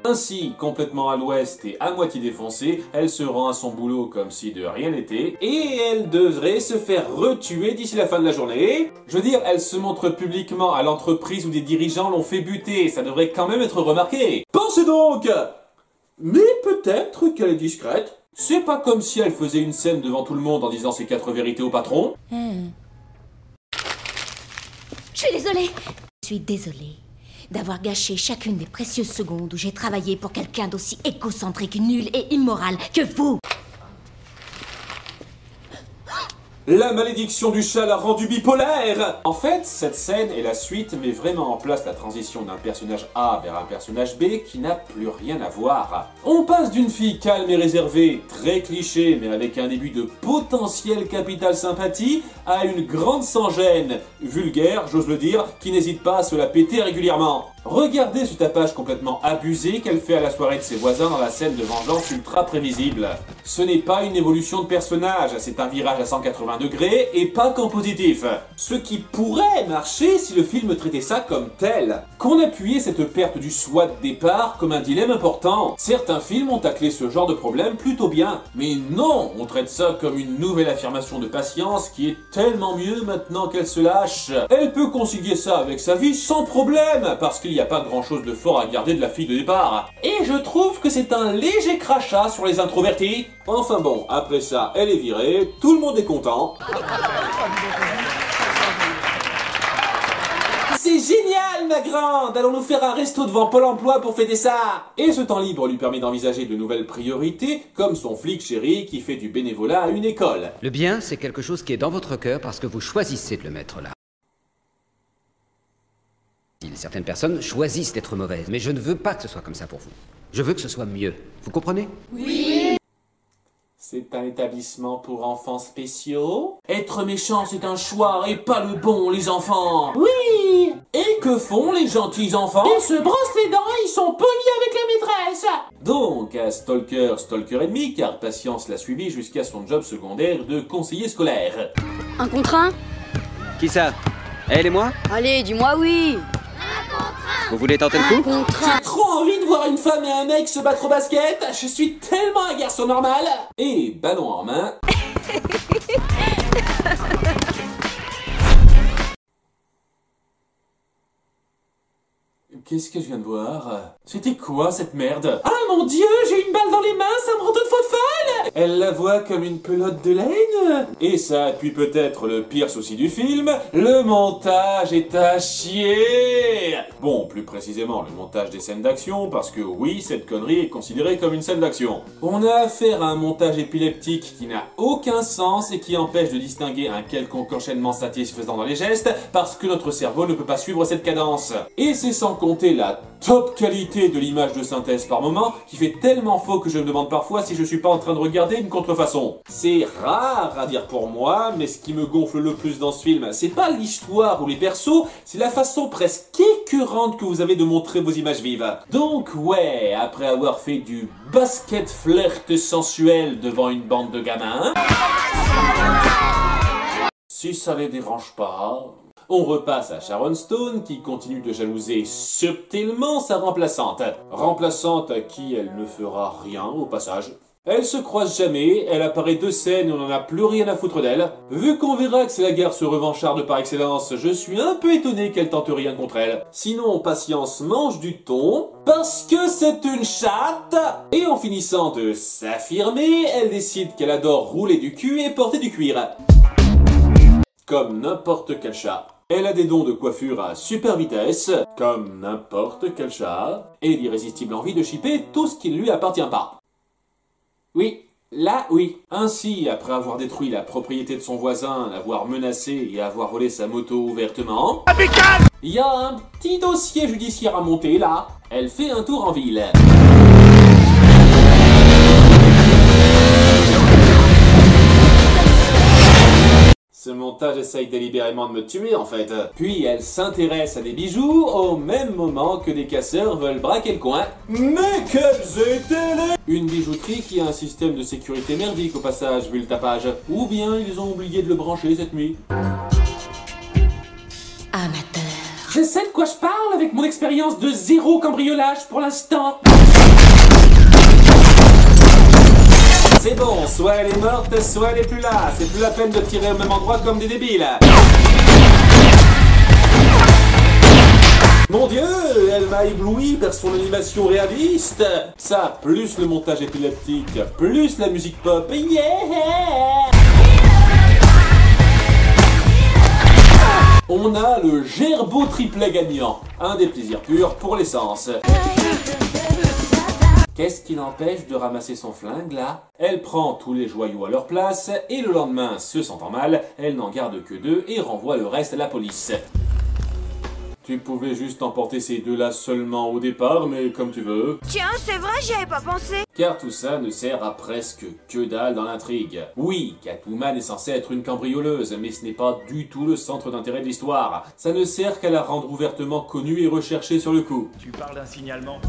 Ainsi, complètement à l'ouest et à moitié défoncée, elle se rend à son boulot comme si de rien n'était, et elle devrait se faire retuer d'ici la fin de la journée. Je veux dire, elle se montre publiquement à l'entreprise où des dirigeants l'ont fait buter, ça devrait quand même être remarqué. Pensez donc! Mais peut-être qu'elle est discrète. C'est pas comme si elle faisait une scène devant tout le monde en disant ses 4 vérités au patron. Je suis désolée. Je suis désolée d'avoir gâché chacune des précieuses secondes où j'ai travaillé pour quelqu'un d'aussi égocentrique, nul et immoral que vous. La malédiction du chat l'a rendu bipolaire! En fait, cette scène et la suite met vraiment en place la transition d'un personnage A vers un personnage B qui n'a plus rien à voir. On passe d'une fille calme et réservée, très cliché mais avec un début de potentiel capital sympathie, à une grande sans-gêne, vulgaire, j'ose le dire, qui n'hésite pas à se la péter régulièrement. Regardez ce tapage complètement abusé qu'elle fait à la soirée de ses voisins dans la scène de vengeance ultra prévisible. Ce n'est pas une évolution de personnage, c'est un virage à 180 degrés et pas qu'en positif. Ce qui pourrait marcher si le film traitait ça comme tel. Qu'on appuyait cette perte du soi de départ comme un dilemme important. Certains films ont taclé ce genre de problème plutôt bien. Mais non, on traite ça comme une nouvelle affirmation de patience qui est tellement mieux maintenant qu'elle se lâche. Elle peut concilier ça avec sa vie sans problème, parce qu'il n'y a pas grand chose de fort à garder de la fille de départ. Et je trouve que c'est un léger crachat sur les introvertis. Enfin bon, après ça, elle est virée, tout le monde est content. C'est génial, ma grande! Allons-nous faire un resto devant Pôle emploi pour fêter ça! Et ce temps libre lui permet d'envisager de nouvelles priorités, comme son flic chéri qui fait du bénévolat à une école. Le bien, c'est quelque chose qui est dans votre cœur parce que vous choisissez de le mettre là. Certaines personnes choisissent d'être mauvaises, mais je ne veux pas que ce soit comme ça pour vous. Je veux que ce soit mieux. Vous comprenez? Oui. C'est un établissement pour enfants spéciaux. Être méchant, c'est un choix et pas le bon, les enfants. Oui. Et que font les gentils enfants? Ils se brossent les dents et ils sont polis avec la maîtresse. Donc, à Stalker et demi, car Patience l'a suivi jusqu'à son job secondaire de conseiller scolaire. Un contre un? Qui ça? Elle et moi? Allez, dis-moi oui. Vous voulez tenter le coup? J'ai trop envie de voir une femme et un mec se battre au basket. Je suis tellement un garçon normal. Et ballon en main. Qu'est-ce que je viens de voir? C'était quoi cette merde? Ah mon dieu, j'ai une balle dans les mains, ça me rend toute folle! Elle la voit comme une pelote de laine? Et ça, puis peut-être le pire souci du film, le montage est à chier! Bon, plus précisément, le montage des scènes d'action, parce que oui, cette connerie est considérée comme une scène d'action. On a affaire à un montage épileptique qui n'a aucun sens et qui empêche de distinguer un quelconque enchaînement satisfaisant dans les gestes, parce que notre cerveau ne peut pas suivre cette cadence. Et c'est sans compter la top qualité de l'image de synthèse par moment, qui fait tellement faux que je me demande parfois si je suis pas en train de regarder une contrefaçon. C'est rare à dire pour moi, mais ce qui me gonfle le plus dans ce film, c'est pas l'histoire ou les persos, c'est la façon presque écœurante que vous avez de montrer vos images vives. Donc ouais, après avoir fait du basket flirt sensuel devant une bande de gamins, si ça les dérange pas... On repasse à Sharon Stone qui continue de jalouser subtilement sa remplaçante. Remplaçante à qui elle ne fera rien au passage. Elle se croise jamais, elle apparaît 2 scènes et on n'en a plus rien à foutre d'elle. Vu qu'on verra que c'est la garce revancharde par excellence, je suis un peu étonné qu'elle tente rien contre elle. Sinon, Patience mange du thon, parce que c'est une chatte. Et en finissant de s'affirmer, elle décide qu'elle adore rouler du cul et porter du cuir. Comme n'importe quel chat. Elle a des dons de coiffure à super vitesse, comme n'importe quel chat, et l'irrésistible envie de chipper tout ce qui ne lui appartient pas. Oui, là oui. Ainsi, après avoir détruit la propriété de son voisin, l'avoir menacé et avoir volé sa moto ouvertement, il y a un petit dossier judiciaire à monter là. Elle fait un tour en ville. Ce montage essaye délibérément de me tuer en fait. Puis elle s'intéresse à des bijoux au même moment que des casseurs veulent braquer le coin. Mais quelles étaient-les! Une bijouterie qui a un système de sécurité merdique au passage vu le tapage. Ou bien ils ont oublié de le brancher cette nuit. Amateur. Je sais de quoi je parle avec mon expérience de 0 cambriolage pour l'instant. C'est bon, soit elle est morte, soit elle est plus là. C'est plus la peine de tirer au même endroit comme des débiles. Mon Dieu, elle m'a ébloui par son animation réaliste. Ça, plus le montage épileptique, plus la musique pop. Yeah! On a le Gerbeau triplet gagnant. Un des plaisirs purs pour l'essence. Qu'est-ce qui l'empêche de ramasser son flingue, là? Elle prend tous les joyaux à leur place, et le lendemain, se sentant mal, elle n'en garde que 2 et renvoie le reste à la police. Tu pouvais juste emporter ces 2-là seulement au départ, mais comme tu veux. Tiens, c'est vrai, j'y avais pas pensé. Car tout ça ne sert à presque que dalle dans l'intrigue. Oui, Catwoman est censée être une cambrioleuse, mais ce n'est pas du tout le centre d'intérêt de l'histoire. Ça ne sert qu'à la rendre ouvertement connue et recherchée sur le coup. Tu parles d'un signalement.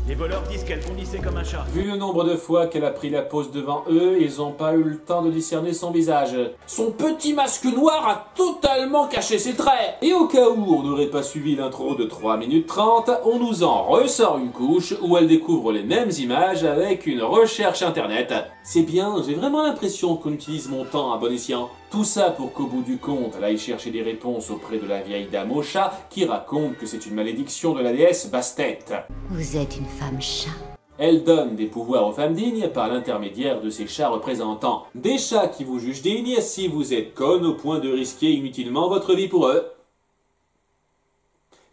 Les voleurs disent qu'elle bondissait comme un chat. Vu le nombre de fois qu'elle a pris la pose devant eux, ils n'ont pas eu le temps de discerner son visage. Son petit masque noir a totalement caché ses traits. Et au cas où on n'aurait pas suivi l'intro de 3 minutes 30, on nous en ressort une couche où elle découvre les mêmes images avec une recherche internet. C'est bien, j'ai vraiment l'impression qu'on utilise mon temps à bon escient. Tout ça pour qu'au bout du compte, elle aille chercher des réponses auprès de la vieille dame au chat qui raconte que c'est une malédiction de la déesse Bastet. Vous êtes une femme chat. Elle donne des pouvoirs aux femmes dignes par l'intermédiaire de ses chats représentants. Des chats qui vous jugent dignes si vous êtes conne au point de risquer inutilement votre vie pour eux.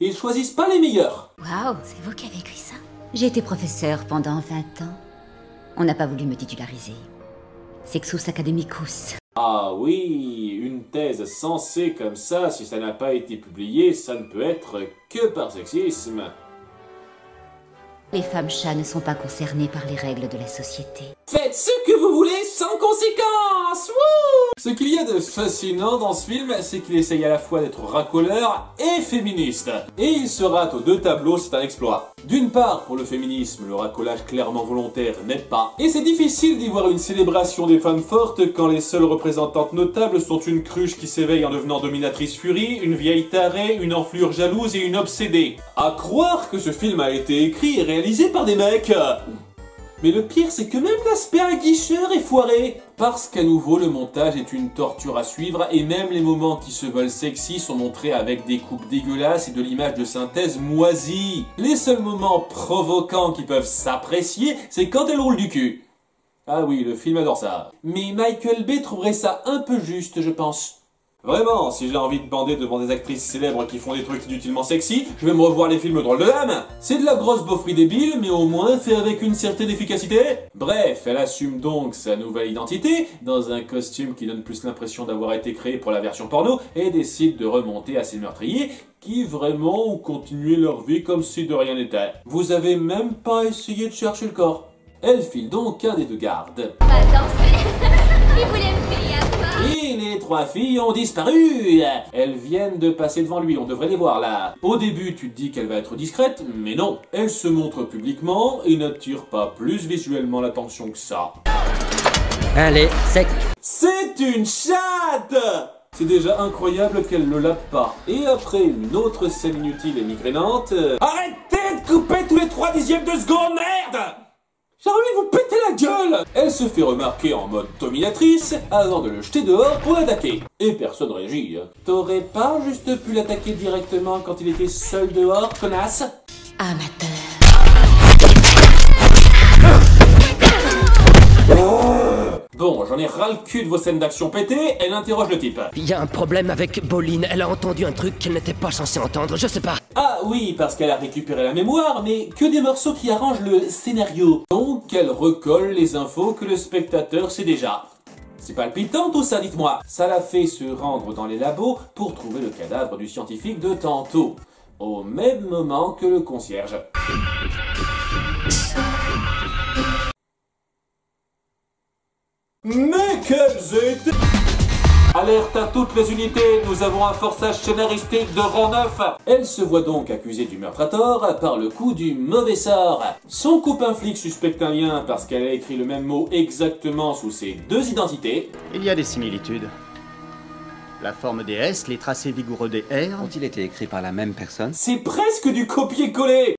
Ils choisissent pas les meilleurs. Waouh, c'est vous qui avez écrit ça? J'ai été professeur pendant 20 ans. On n'a pas voulu me titulariser. Sexus Academicus. Ah oui, une thèse censée comme ça, si ça n'a pas été publié, ça ne peut être que par sexisme. Les femmes chats ne sont pas concernées par les règles de la société. Faites ce que vous voulez sans conséquence. Wouh! Ce qu'il y a de fascinant dans ce film, c'est qu'il essaye à la fois d'être racoleur et féministe. Et il se rate aux 2 tableaux, c'est un exploit. D'une part, pour le féminisme, le racolage clairement volontaire n'aide pas. Et c'est difficile d'y voir une célébration des femmes fortes quand les seules représentantes notables sont une cruche qui s'éveille en devenant dominatrice furie, une vieille tarée, une enflure jalouse et une obsédée. À croire que ce film a été écrit et réalisé par des mecs. Mais le pire, c'est que même l'aspect aguicheur est foiré. Parce qu'à nouveau, le montage est une torture à suivre et même les moments qui se veulent sexy sont montrés avec des coupes dégueulasses et de l'image de synthèse moisie. Les seuls moments provoquants qui peuvent s'apprécier, c'est quand elle roule du cul. Ah oui, le film adore ça. Mais Michael Bay trouverait ça un peu juste, je pense. Vraiment, si j'ai envie de bander devant des actrices célèbres qui font des trucs inutilement sexy, je vais me revoir les films Drôle de Dame. C'est de la grosse beaufrie débile, mais au moins fait avec une certaine efficacité. Bref, elle assume donc sa nouvelle identité, dans un costume qui donne plus l'impression d'avoir été créé pour la version porno, et décide de remonter à ses meurtriers, qui vraiment ont continué leur vie comme si de rien n'était. Vous avez même pas essayé de chercher le corps. Elle file donc un des 2 gardes. Il voulait me payer à toi. Et les 3 filles ont disparu. Elles viennent de passer devant lui, on devrait les voir là. Au début, tu te dis qu'elle va être discrète, mais non. Elle se montre publiquement et n'attire pas plus visuellement l'attention que ça. Allez, sec. C'est une chatte! C'est déjà incroyable qu'elle ne lave pas. Et après une autre scène inutile et migrainante... Arrêtez de couper tous les 3 dixièmes de seconde, merde! J'ai envie de vous péter la gueule! Elle se fait remarquer en mode dominatrice avant de le jeter dehors pour l'attaquer. Et personne réagit. T'aurais pas juste pu l'attaquer directement quand il était seul dehors, connasse? Amateur. Bon, j'en ai ras le cul de vos scènes d'action pétées, elle interroge le type. Il y a un problème avec Bolin, elle a entendu un truc qu'elle n'était pas censée entendre, je sais pas. Ah oui, parce qu'elle a récupéré la mémoire, mais que des morceaux qui arrangent le scénario. Donc elle recolle les infos que le spectateur sait déjà. C'est palpitant tout ça, dites-moi. Ça l'a fait se rendre dans les labos pour trouver le cadavre du scientifique de tantôt. Au même moment que le concierge. Mais quelles étaient... Alerte à toutes les unités, nous avons un forçage scénaristique de rang 9. Elle se voit donc accusée du meurtre à tort par le coup du mauvais sort. Son copain flic suspecte un lien parce qu'elle a écrit le même mot exactement sous ses 2 identités. Il y a des similitudes. La forme des S, les tracés vigoureux des R. Ont-ils été écrits par la même personne? C'est presque du copier-coller.